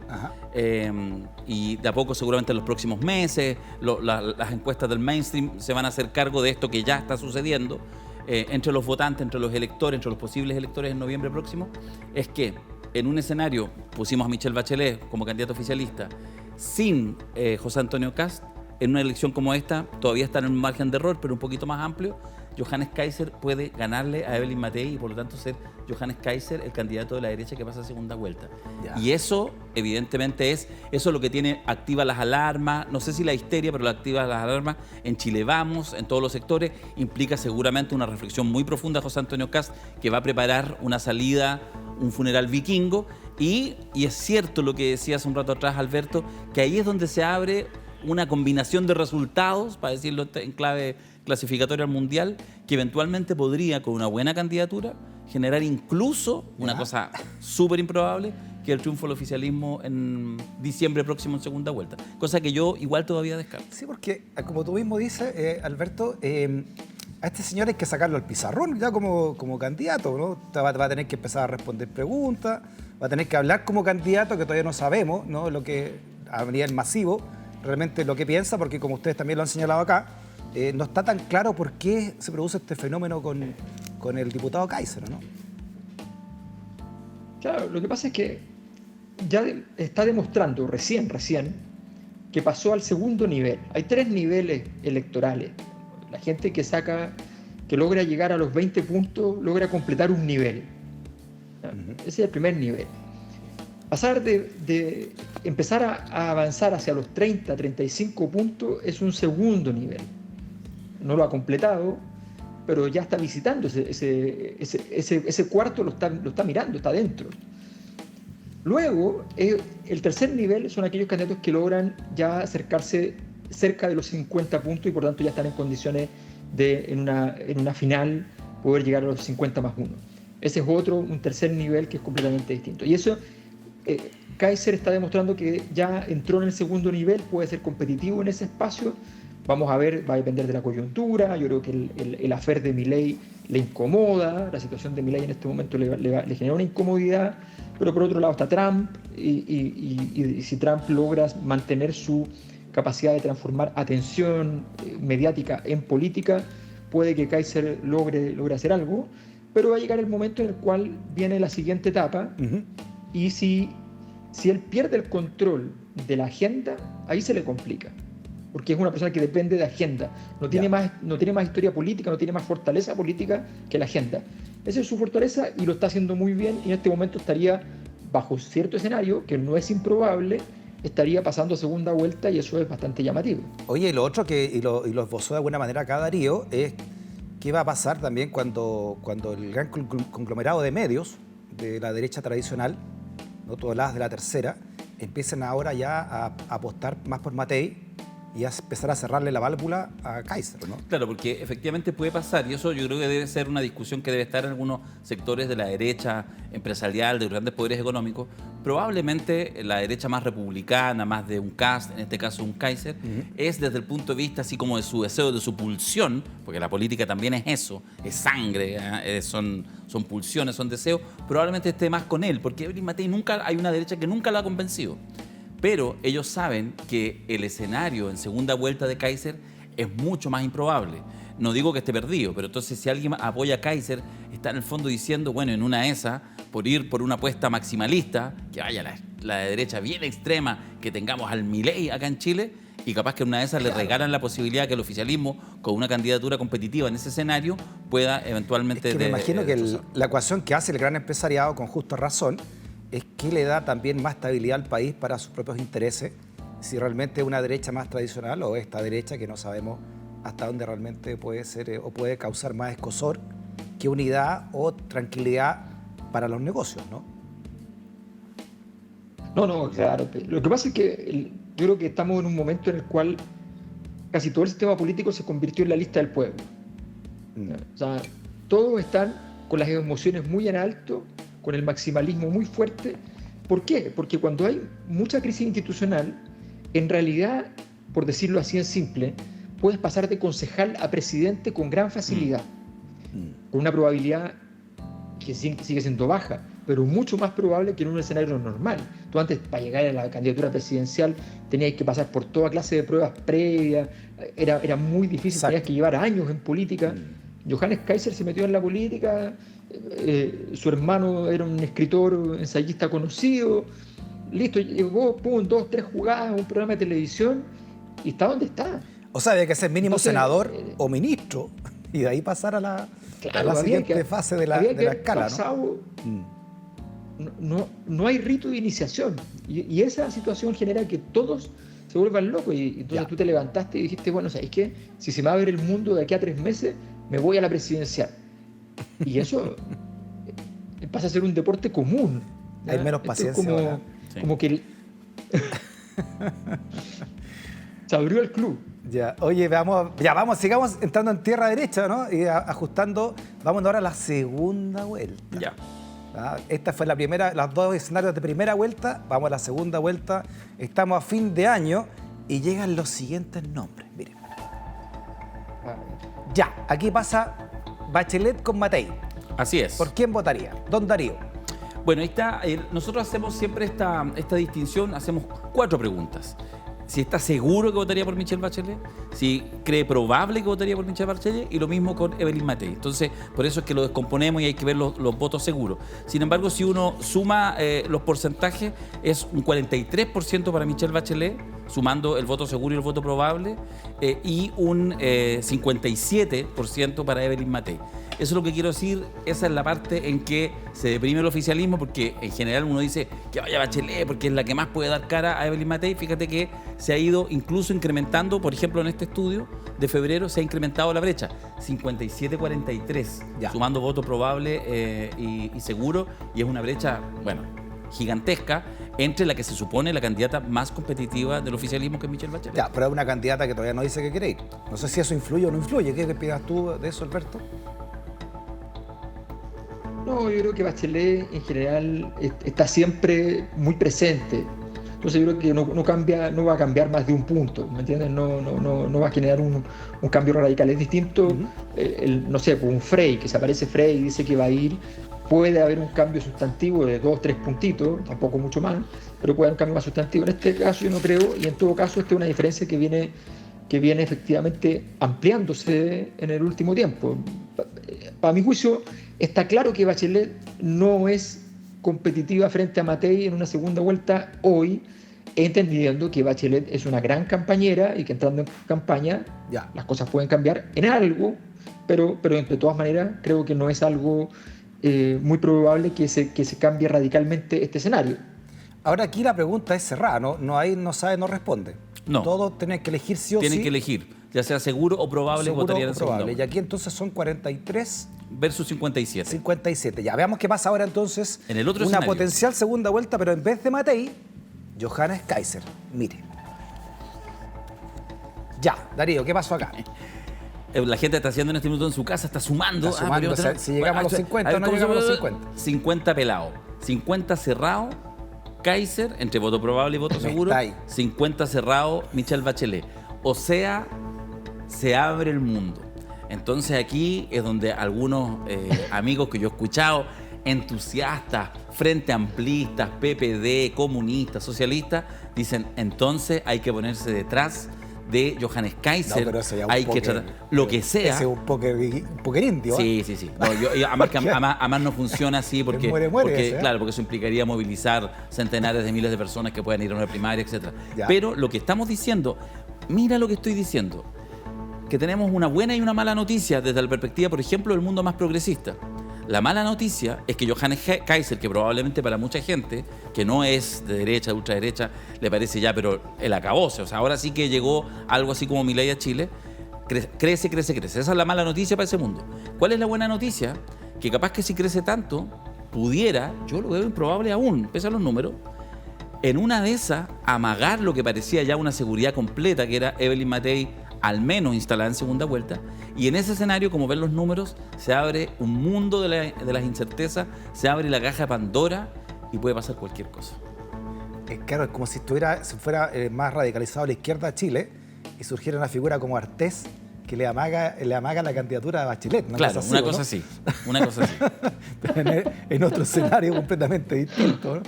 y de a poco seguramente en los próximos meses las encuestas del mainstream se van a hacer cargo de esto que ya está sucediendo entre los votantes, entre los electores, entre los posibles electores en noviembre próximo, es que en un escenario, pusimos a Michelle Bachelet como candidata oficialista, sin José Antonio Kast, en una elección como esta, todavía está en un margen de error, pero un poquito más amplio, Johannes Kaiser puede ganarle a Evelyn Matei y por lo tanto ser Johannes Kaiser el candidato de la derecha que pasa a segunda vuelta. Ya. Y eso, evidentemente, eso es lo que tiene activa las alarmas, no sé si la histeria, pero activa las alarmas en Chile Vamos, en todos los sectores, implica seguramente una reflexión muy profunda de José Antonio Kast, que va a preparar una salida, un funeral vikingo, y es cierto lo que decía hace un rato atrás Alberto, que ahí es donde se abre una combinación de resultados, para decirlo en clave clasificatoria al mundial, que eventualmente podría, con una buena candidatura, generar incluso una cosa súper improbable, que el triunfo del oficialismo en diciembre próximo en segunda vuelta. Cosa que yo igual todavía descarto. Sí, porque como tú mismo dices, Alberto, a este señor hay que sacarlo al pizarrón ya como candidato, ¿no? Va a tener que empezar a responder preguntas, va a tener que hablar como candidato, que todavía no sabemos, ¿no? Lo que a nivel masivo, realmente lo que piensa, porque como ustedes también lo han señalado acá, no está tan claro por qué se produce este fenómeno con el diputado Kaiser, ¿no? Claro, lo que pasa es que ya está demostrando recién que pasó al segundo nivel. Hay 3 niveles electorales. La gente que logra llegar a los 20 puntos, logra completar un nivel. Ese es el primer nivel. Pasar de empezar a avanzar hacia los 30, 35 puntos es un segundo nivel. No lo ha completado, pero ya está visitando ese cuarto, lo está mirando, está dentro. Luego, el tercer nivel son aquellos candidatos que logran ya acercarse cerca de los 50 puntos y por tanto ya están en condiciones de, en una final, poder llegar a los 50 más 1. Ese es un tercer nivel que es completamente distinto. Y eso, Kaiser está demostrando que ya entró en el segundo nivel, puede ser competitivo en ese espacio. Vamos a ver, va a depender de la coyuntura. Yo creo que el affair de Milei le incomoda, la situación de Milei en este momento le genera una incomodidad, pero por otro lado está Trump, y si Trump logra mantener su capacidad de transformar atención mediática en política, puede que Kaiser logre hacer algo, pero va a llegar el momento en el cual viene la siguiente etapa, y si él pierde el control de la agenda, ahí se le complica. Porque es una persona que depende de agenda, no tiene más historia política, no tiene más fortaleza política que la agenda. Esa es su fortaleza y lo está haciendo muy bien, y en este momento estaría, bajo cierto escenario, que no es improbable, estaría pasando a segunda vuelta, y eso es bastante llamativo. Oye, y lo otro y lo esbozó de alguna manera acá Darío, es qué va a pasar también cuando el gran conglomerado de medios de la derecha tradicional, ¿no? Todas las de la tercera, empiecen ahora ya a apostar más por Matei y a empezar a cerrarle la válvula a Kaiser, ¿no? Claro, porque efectivamente puede pasar, y eso yo creo que debe ser una discusión que debe estar en algunos sectores de la derecha empresarial, de grandes poderes económicos. Probablemente la derecha más republicana, más de un Kast, en este caso un Kaiser, es desde el punto de vista así como de su deseo, de su pulsión, porque la política también es eso, es sangre, son pulsiones, son deseos, probablemente esté más con él, porque Evelyn Matei hay una derecha que nunca lo ha convencido. Pero ellos saben que el escenario en segunda vuelta de Kaiser es mucho más improbable. No digo que esté perdido, pero entonces si alguien apoya a Kaiser, está en el fondo diciendo, bueno, en una de esas por ir por una apuesta maximalista, que vaya la de derecha bien extrema, que tengamos al Milei acá en Chile, y capaz que en una de esas le regalan la posibilidad que el oficialismo, con una candidatura competitiva en ese escenario, pueda eventualmente... Es que me imagino que la ecuación que hace el gran empresariado, con justa razón, es que le da también más estabilidad al país para sus propios intereses, si realmente es una derecha más tradicional o esta derecha que no sabemos hasta dónde realmente puede ser o puede causar más escozor que unidad o tranquilidad para los negocios, ¿no? No, claro. Lo que pasa es que yo creo que estamos en un momento en el cual casi todo el sistema político se convirtió en la lista del pueblo. O sea, todos están con las emociones muy en alto, con el maximalismo muy fuerte. ¿Por qué? Porque cuando hay mucha crisis institucional, en realidad, por decirlo así en simple, puedes pasar de concejal a presidente con gran facilidad, con una probabilidad que sigue siendo baja, pero mucho más probable que en un escenario normal. Tú antes, para llegar a la candidatura presidencial, tenías que pasar por toda clase de pruebas previas, era muy difícil, tenías que llevar años en política. Johannes Kaiser se metió en la política, su hermano era un escritor, ensayista conocido, listo, llegó, pum, 2, 3 jugadas, un programa de televisión, y está donde está. O sea, había que ser mínimo senador o ministro, y de ahí pasar a la siguiente fase de la escala, ¿no? No hay rito de iniciación, y esa situación genera que todos se vuelvan locos, y entonces tú te levantaste y dijiste, bueno, ¿sabes qué? Si se me va a ver el mundo de aquí a 3 meses, me voy a la presidencial. Y eso pasa a ser un deporte común. Hay menos paciencia. Es como que se abrió el club. Ya, oye, sigamos entrando en tierra derecha, ¿no? Y ajustando, vamos ahora a la segunda vuelta. Ya. Esta fue la primera, los 2 escenarios de primera vuelta, vamos a la segunda vuelta, estamos a fin de año y llegan los siguientes nombres, miren. Ya, aquí pasa Bachelet con Matei. Así es. ¿Por quién votaría? Don Darío. Bueno, ahí está. Nosotros hacemos siempre esta distinción, hacemos 4 preguntas. Si está seguro que votaría por Michelle Bachelet, si cree probable que votaría por Michelle Bachelet, y lo mismo con Evelyn Matei. Entonces, por eso es que lo descomponemos y hay que ver los votos seguros. Sin embargo, si uno suma los porcentajes, es un 43% para Michelle Bachelet, sumando el voto seguro y el voto probable, y un 57% para Evelyn Matei. Eso es lo que quiero decir, esa es la parte en que se deprime el oficialismo, porque en general uno dice que vaya Bachelet porque es la que más puede dar cara a Evelyn Matei. Fíjate que se ha ido incluso incrementando, por ejemplo en este estudio de febrero se ha incrementado la brecha, 57-43, sumando voto probable y seguro, y es una brecha, bueno, gigantesca entre la que se supone la candidata más competitiva del oficialismo, que es Michelle Bachelet. Ya, pero es una candidata que todavía no dice que quiere ir. No sé si eso influye o no influye. ¿Qué opinas tú de eso, Alberto? No, yo creo que Bachelet en general está siempre muy presente. Entonces yo creo que no va a cambiar más de un punto, ¿me entiendes? No va a generar un cambio radical. Es distinto, no sé, un Frey, que se aparece Frey y dice que va a ir, puede haber un cambio sustantivo de 2 o 3 puntitos, tampoco mucho más, pero puede haber un cambio más sustantivo. En este caso yo no creo, y en todo caso esta es una diferencia que viene efectivamente ampliándose en el último tiempo. Para mi juicio, está claro que Bachelet no es competitiva frente a Matei en una segunda vuelta hoy, entendiendo que Bachelet es una gran campañera y que entrando en campaña las cosas pueden cambiar en algo, pero de todas maneras creo que no es algo muy probable que se cambie radicalmente este escenario. Ahora aquí la pregunta es cerrada, no sabe, no responde. No. Todos tienen que elegir sí o sí. Tienen que elegir, ya sea seguro o probable, votarían en segunda vuelta. Y aquí entonces son 43 versus 57. 57. Ya, veamos qué pasa ahora entonces. En el otro una escenario. Potencial segunda vuelta, pero en vez de Matei, Johannes Kaiser. Mire. Ya, Darío, ¿qué pasó acá? La gente está haciendo en este minuto en su casa, está sumando. Si llegamos a los 50 o no llegamos a los 50. 50 pelado, 50 cerrado, Kaiser, entre voto probable y voto seguro, 50 cerrado, Michelle Bachelet. O sea, se abre el mundo. Entonces aquí es donde algunos amigos que yo he escuchado, entusiastas, frente amplistas, PPD, comunistas, socialistas, dicen, entonces hay que ponerse detrás de Johannes Kaiser, pero eso ya hay que tratar lo que sea. Ese es un póker indio. Sí. No, además no funciona así porque, muere, claro, porque eso implicaría movilizar centenares de miles de personas que puedan ir a una primaria, etc. Ya. Pero lo que estamos diciendo, mira lo que estoy diciendo, que tenemos una buena y una mala noticia desde la perspectiva, por ejemplo, del mundo más progresista. La mala noticia es que Johannes Kaiser, que probablemente para mucha gente que no es de derecha, de ultraderecha, le parece ya, pero el acabose. O sea, ahora sí que llegó algo así como Milei a Chile. Crece. Esa es la mala noticia para ese mundo. ¿Cuál es la buena noticia? Que capaz que si crece tanto, pudiera, yo lo veo improbable aún, pese a los números, en una de esas amagar lo que parecía ya una seguridad completa, que era Evelyn Matei al menos instalada en segunda vuelta, y en ese escenario, como ven los números, se abre un mundo de las incertezas, se abre la caja de Pandora y puede pasar cualquier cosa. Claro, es como si fuera más radicalizado a la izquierda de Chile y surgiera una figura como Artés que le amaga la candidatura a Bachelet. Claro, una cosa así. Pero en otro escenario completamente distinto, ¿no?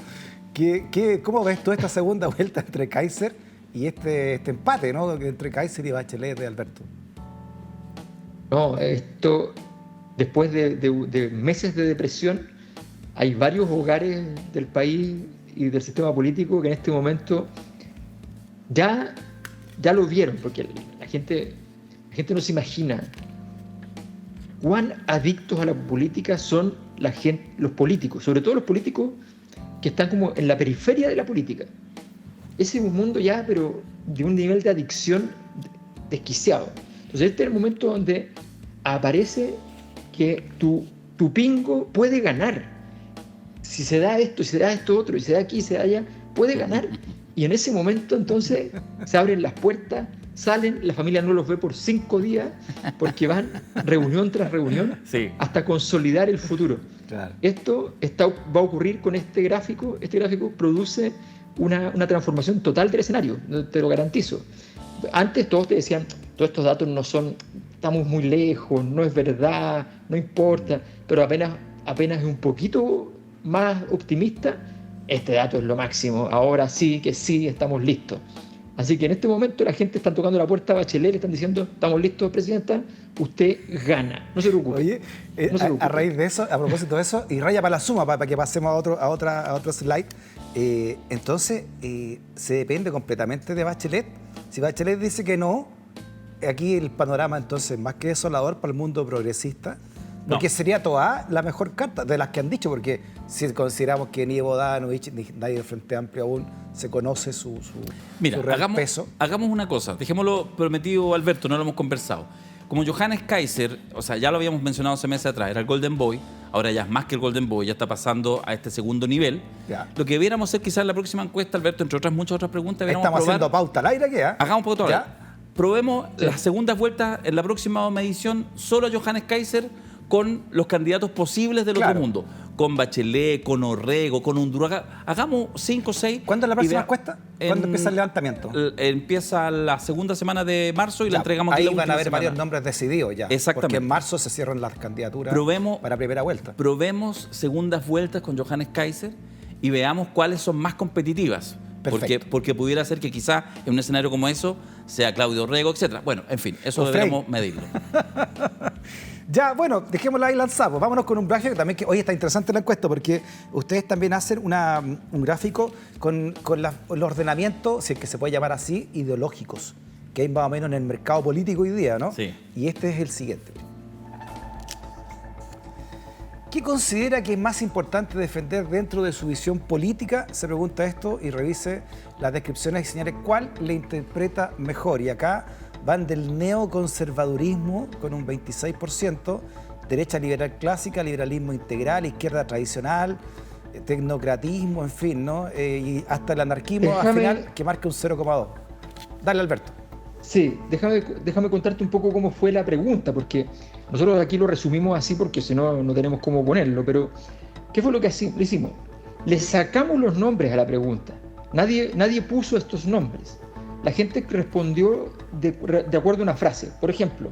¿Cómo ves tú esta segunda vuelta entre Kaiser y este empate, ¿no? Entre Kaiser y Bachelet de Alberto? No, esto, después de meses de depresión, hay varios hogares del país y del sistema político que en este momento ya lo vieron, porque la gente no se imagina cuán adictos a la política son los políticos, sobre todo los políticos que están como en la periferia de la política. Ese es un mundo ya, pero de un nivel de adicción desquiciado. Entonces este es el momento donde aparece que tu pingo puede ganar. Si se da esto, si se da esto otro, y se da aquí, y se da allá, puede ganar. Y en ese momento entonces se abren las puertas, salen, la familia no los ve por 5 días, porque van reunión tras reunión hasta consolidar el futuro. Claro. Esto va a ocurrir con este gráfico. Este gráfico produce una transformación total del escenario, te lo garantizo. Antes todos te decían, todos estos datos no son, estamos muy lejos, no es verdad, no importa, pero apenas es un poquito más optimista, este dato es lo máximo, ahora sí que sí, estamos listos. Así que en este momento la gente está tocando la puerta a Bachelet, le están diciendo, estamos listos, presidenta, usted gana, no se preocupe. Oye, a raíz de eso, a propósito de eso, y raya para la suma, para que pasemos a otro slide, entonces se depende completamente de Bachelet. Si Bachelet dice que no, aquí el panorama entonces más que desolador para el mundo progresista, porque sería toda la mejor carta de las que han dicho, porque si consideramos que ni Bodanovich ni nadie del Frente Amplio aún se conoce su real peso. Hagamos una cosa, dejémoslo prometido, Alberto, no lo hemos conversado. Como Johannes Kaiser, o sea, ya lo habíamos mencionado hace meses atrás, era el Golden Boy, ahora ya es más que el Golden Boy, ya está pasando a este segundo nivel. Ya. Lo que debiéramos hacer quizás en la próxima encuesta, Alberto, entre muchas otras preguntas, estamos haciendo pauta al aire, ¿qué? Hagamos pauta al aire. Probemos las segundas vueltas en la próxima medición, solo a Johannes Kaiser con los candidatos posibles del otro mundo. Con Bachelet, con Orrego, con Undurraga. Hagamos 5 o 6. ¿Cuándo es la próxima encuesta? ¿Cuándo empieza el levantamiento? Empieza la segunda semana de marzo y la entregamos aquí. Ahí van a haber varios nombres decididos ya. Exactamente. Porque en marzo se cierran las candidaturas para primera vuelta. Probemos segundas vueltas con Johannes Kaiser y veamos cuáles son más competitivas. Porque pudiera ser que quizá en un escenario como eso sea Claudio Orrego, etc. Bueno, en fin, eso deberíamos medirlo. Ya, bueno, dejémoslo ahí lanzado. Vámonos con un gráfico también que hoy está interesante la encuesta porque ustedes también hacen un gráfico con el ordenamiento, si es que se puede llamar así, ideológicos, que hay más o menos en el mercado político hoy día, ¿no? Sí. Y este es el siguiente. ¿Qué considera que es más importante defender dentro de su visión política? Se pregunta esto y revise las descripciones y señale cuál le interpreta mejor. Y acá van del neoconservadurismo con un 26%, derecha liberal clásica, liberalismo integral, izquierda tradicional, tecnocratismo, en fin, ¿no? Y hasta el anarquismo al final, que marca un 0,2. Dale, Alberto. Sí, déjame contarte un poco cómo fue la pregunta, porque nosotros aquí lo resumimos así porque si no, no tenemos cómo ponerlo, pero ¿qué fue lo que le hicimos? Le sacamos los nombres a la pregunta. Nadie puso estos nombres. La gente respondió de acuerdo a una frase. Por ejemplo,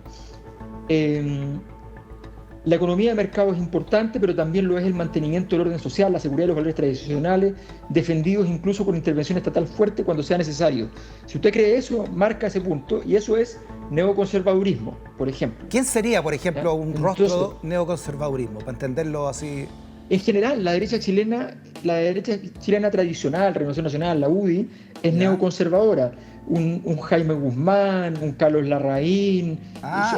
La economía de mercado es importante, pero también lo es el mantenimiento del orden social, la seguridad de los valores tradicionales, defendidos incluso por intervención estatal fuerte cuando sea necesario. Si usted cree eso, marca ese punto, y eso es neoconservadurismo, por ejemplo. ¿Quién sería, por ejemplo, ¿Ya? un rostro neoconservadurismo? Para entenderlo así. En general, la derecha chilena tradicional, Renovación Nacional, la UDI, es neoconservadora. Un Jaime Guzmán, un Carlos Larraín,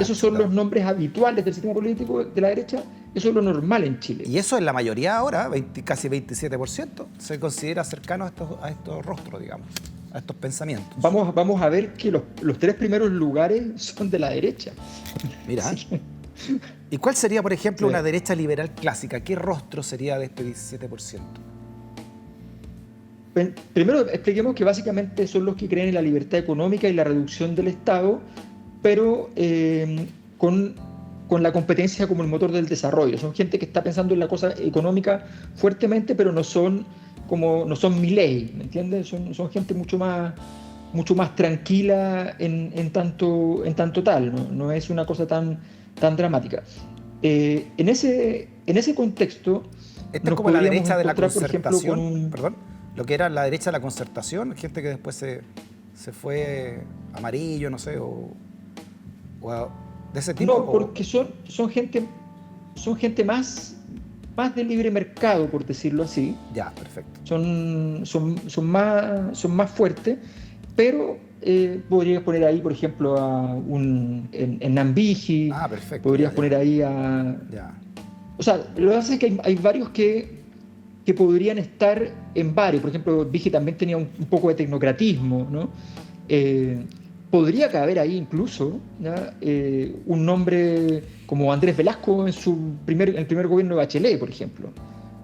esos son los nombres habituales del sistema político de la derecha, eso es lo normal en Chile. Y eso es la mayoría ahora, casi 27%, se considera cercano a estos rostros, digamos, a estos pensamientos. Vamos a ver que los 3 primeros lugares son de la derecha. Mira. Sí. ¿Y cuál sería, por ejemplo, una derecha liberal clásica? ¿Qué rostro sería de este 17%? Primero expliquemos que básicamente son los que creen en la libertad económica y la reducción del Estado, pero con la competencia como el motor del desarrollo. Son gente que está pensando en la cosa económica fuertemente, pero no son Milei, ¿me entiendes? Son gente mucho más tranquila en tanto tal, no es una cosa tan dramática. En ese contexto, esta es como la derecha de la concertación, lo que era la derecha de la concertación, gente que después se fue amarillo, no sé, o de ese tipo. No, porque son gente más de libre mercado, por decirlo así. Ya, perfecto. Son más fuertes, pero podrías poner ahí, por ejemplo, en Nambiji. Perfecto. Podrías poner ahí a... Ya. O sea, lo que hace es que hay varios que podrían estar en varios. Por ejemplo, Vigi también tenía un poco de tecnocratismo, ¿no? Podría caber ahí incluso, ¿ya? Un nombre como Andrés Velasco en el primer gobierno de Bachelet, por ejemplo.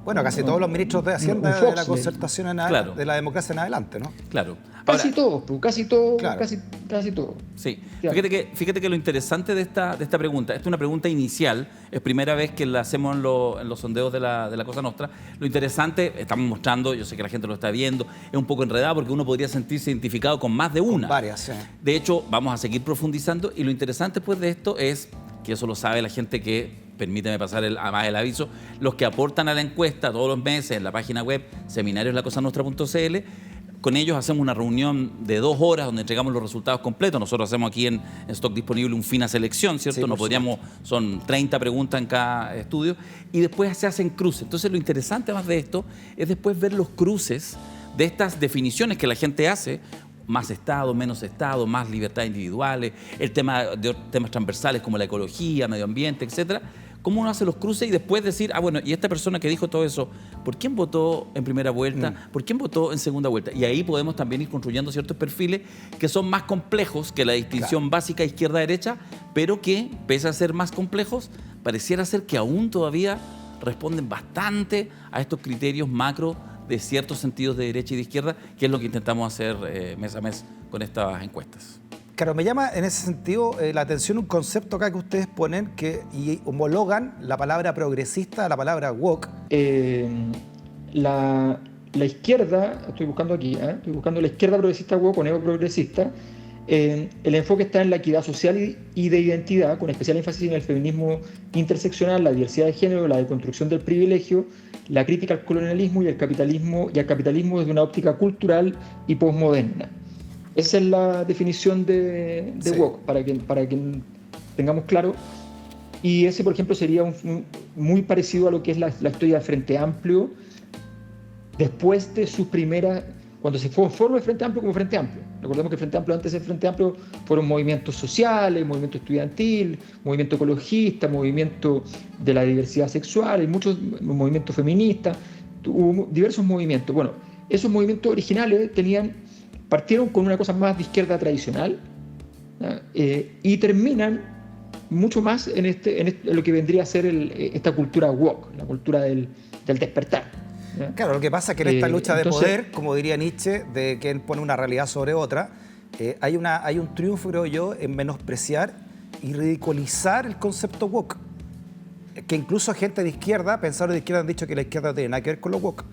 Bueno, casi todos los ministros de Hacienda de la concertación de la democracia en adelante, ¿no? Claro. Casi todos. Claro. Casi todo. Sí. Claro. Fíjate que lo interesante de esta pregunta, esta es una pregunta inicial, es primera vez que la hacemos en los sondeos de la Cosa Nostra. Lo interesante, estamos mostrando, yo sé que la gente lo está viendo, es un poco enredado porque uno podría sentirse identificado con más de una. Con varias, sí. De hecho, vamos a seguir profundizando y lo interesante pues de esto es, que eso lo sabe la gente que, permíteme pasar el aviso, los que aportan a la encuesta todos los meses en la página web seminarioslacosanostra.cl. Con ellos hacemos una reunión de 2 horas donde entregamos los resultados completos. Nosotros hacemos aquí en Stock Disponible un fina selección, ¿cierto? Sí, son 30 preguntas en cada estudio y después se hacen cruces. Entonces lo interesante más de esto es después ver los cruces de estas definiciones que la gente hace. Más Estado, menos Estado, más libertades individuales, el tema de temas transversales como la ecología, medio ambiente, etcétera. Cómo uno hace los cruces y después decir, bueno, y esta persona que dijo todo eso, ¿por quién votó en primera vuelta? ¿Por quién votó en segunda vuelta? Y ahí podemos también ir construyendo ciertos perfiles que son más complejos que la distinción básica izquierda-derecha, pero que, pese a ser más complejos, pareciera ser que aún todavía responden bastante a estos criterios macro de ciertos sentidos de derecha y de izquierda, que es lo que intentamos hacer mes a mes con estas encuestas. Claro, me llama en ese sentido la atención un concepto acá que ustedes ponen y homologan la palabra progresista a la palabra woke. La izquierda, estoy buscando la izquierda progresista woke o neoprogresista. El enfoque está en la equidad social y de identidad, con especial énfasis en el feminismo interseccional, la diversidad de género, la deconstrucción del privilegio, la crítica al colonialismo y al capitalismo desde una óptica cultural y posmoderna. Esa es la definición de woke, para que tengamos claro. Y ese, por ejemplo, sería muy parecido a lo que es la historia del Frente Amplio después de su primera... Cuando se formó el Frente Amplio como Frente Amplio. Recordemos que el Frente Amplio, antes del Frente Amplio, fueron movimientos sociales, movimiento estudiantil, movimiento ecologista, movimiento de la diversidad sexual, hay muchos movimientos feministas, hubo diversos movimientos. Bueno, esos movimientos originales partieron con una cosa más de izquierda tradicional, y terminan mucho más en lo que vendría a ser esta cultura woke, la cultura del despertar. Claro, lo que pasa es que en esta lucha de poder, como diría Nietzsche, de quien pone una realidad sobre otra, hay un triunfo, creo yo, en menospreciar y ridiculizar el concepto woke. Que incluso gente de izquierda, pensadores de izquierda, han dicho que la izquierda no tiene nada que ver con lo woke.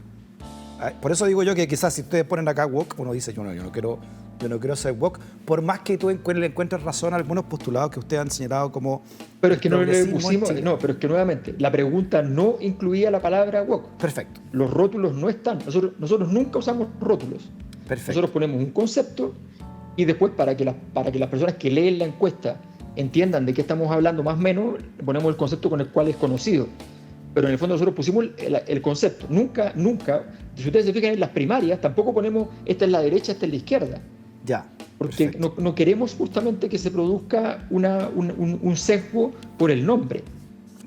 Por eso digo yo que quizás si ustedes ponen acá woke, uno dice, yo no quiero ser woke, por más que tú le encuentres razón a algunos postulados que ustedes han señalado como... Pero es que no le pusimos... No, pero es que nuevamente, la pregunta no incluía la palabra woke. Perfecto. Los rótulos no están. Nosotros nunca usamos rótulos. Perfecto. Nosotros ponemos un concepto y después para que las personas que leen la encuesta entiendan de qué estamos hablando más o menos, ponemos el concepto con el cual es conocido. Pero en el fondo nosotros pusimos el concepto. Nunca, si ustedes se fijan en las primarias, tampoco ponemos esta es la derecha, esta es la izquierda. Ya. Porque no queremos justamente que se produzca un sesgo por el nombre.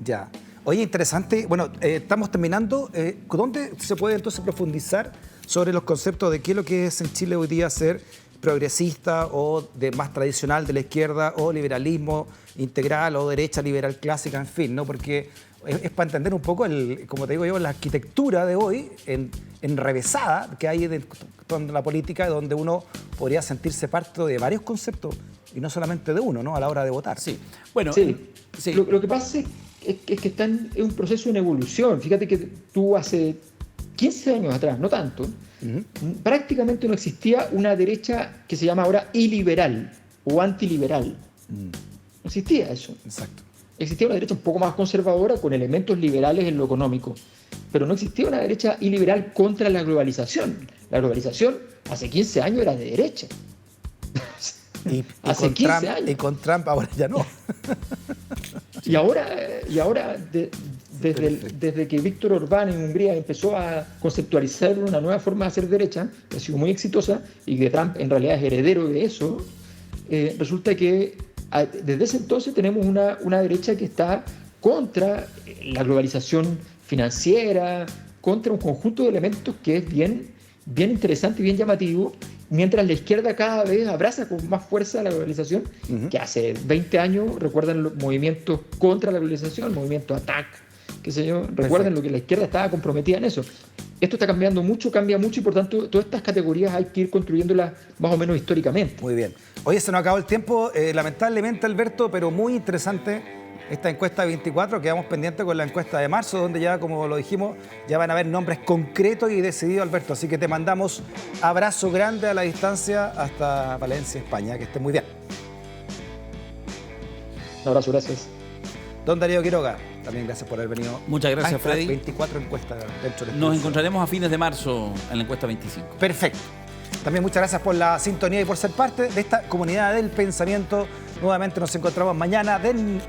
Ya. Oye, interesante. Bueno, estamos terminando. ¿Dónde se puede entonces profundizar sobre los conceptos de qué es lo que es en Chile hoy día ser progresista o de más tradicional de la izquierda o liberalismo integral o derecha liberal clásica, en fin, ¿no? Porque es para entender un poco, como te digo yo, la arquitectura de hoy enrevesada que hay en la política, donde uno podría sentirse parte de varios conceptos y no solamente de uno, ¿no? A la hora de votar. Sí. Bueno, sí. Sí. Lo que pasa es que está en un proceso en evolución. Fíjate que tú hace 15 años atrás, no tanto, prácticamente no existía una derecha que se llama ahora iliberal o antiliberal. No existía eso. Exacto. Existía una derecha un poco más conservadora con elementos liberales en lo económico, pero no existía una derecha iliberal contra la globalización. La globalización hace 15 años era de derecha. Hace 15 años. Y con Trump ahora ya no. Y ahora desde que Víctor Orbán en Hungría empezó a conceptualizar una nueva forma de hacer derecha, que ha sido muy exitosa, y que Trump en realidad es heredero de eso, resulta que desde ese entonces tenemos una derecha que está contra la globalización financiera, contra un conjunto de elementos que es bien interesante y bien llamativo, mientras la izquierda cada vez abraza con más fuerza la globalización, que hace 20 años, recuerdan los movimientos contra la globalización, el movimiento ATTAC, qué sé yo, recuerden lo que la izquierda estaba comprometida en eso. Esto está cambiando mucho, cambia mucho y por tanto todas estas categorías hay que ir construyéndolas más o menos históricamente. Muy bien. Oye, se nos acabó el tiempo, lamentablemente, Alberto, pero muy interesante esta encuesta 24, quedamos pendientes con la encuesta de marzo, donde ya, como lo dijimos, ya van a haber nombres concretos y decididos, Alberto. Así que te mandamos abrazo grande a la distancia hasta Valencia, España. Que estés muy bien. Un abrazo, gracias. Don Darío Quiroga, también gracias por haber venido. Muchas gracias, Freddy. 24 encuestas dentro del Nos encontraremos a fines de marzo en la encuesta 25. Perfecto. También muchas gracias por la sintonía y por ser parte de esta comunidad del pensamiento. Nuevamente nos encontramos mañana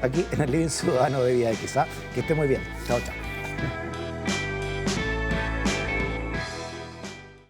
aquí en el Living Ciudadano de Vía X. Que esté muy bien. Chao, chao.